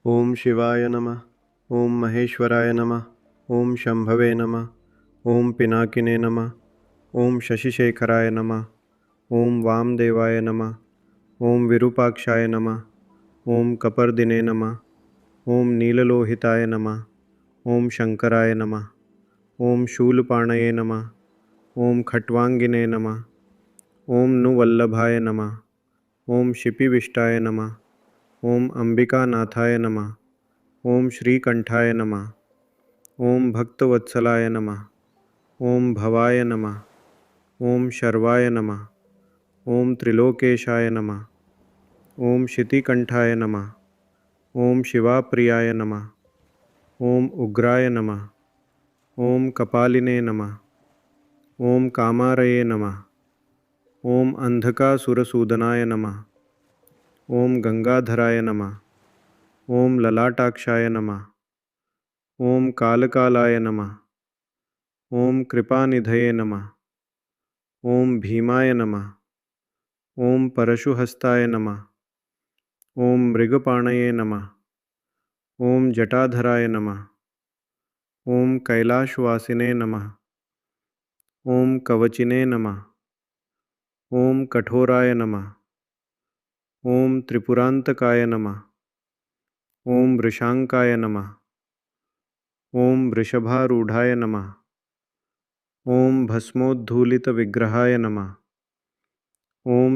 ओम शिवाय नमः। ओम महेश्वराय नमः। ओम शंभवे नमः। ओम पिनाकिने नमः। ओम शशिशेखराय नमः। ओम वामदेवाय नमः। ओम विरूपाक्षाय नमः। ओम कपर्दिने नमः। ओम नीललोहिताय नमः। ओम शंकराय नमः। ओम शूलपाणये नमः। ओम खट्वांगिने नमः। ओम नुवल्लभाय नमः। ओम शिपिविष्टाय नमः। ओम अंबिकानाथाय नमः। ओम श्रीकंठाय नमः। ओम भक्तवत्सलाय नमः। ओम भवाय नमः। ओम शर्वाय नमः। ओम त्रिलोकेशाय नमः। ओम शितिकंठाय नमः। ओम शिवाप्रियाय नमः। ओम उग्राय नमः। ओम कपालिने नमः। ओम कामारये नमः। ओम अंधकासुरसूदनाय नमः। ओम गंगाधराय नमः। ओम ललाटाक्षाय नमः। ओम कालकालाय नमः। ओम कृपानिधये नमः। ओम भीमाय नमः। ओम परशुहस्ताय नमः। ओम मृगपाणये नमः। ओम जटाधराय नमः। ओम कैलाशवासिने नमः। ओम कवचिने नमः। ओम कठोराय नमः। ओम त्रिपुरांतकाय नमः। ओम वृषांकाय नमः। ओम वृषभारूढ़ाय नमः। ओम भस्मोद्धूलितविग्रहाय नमः। ओम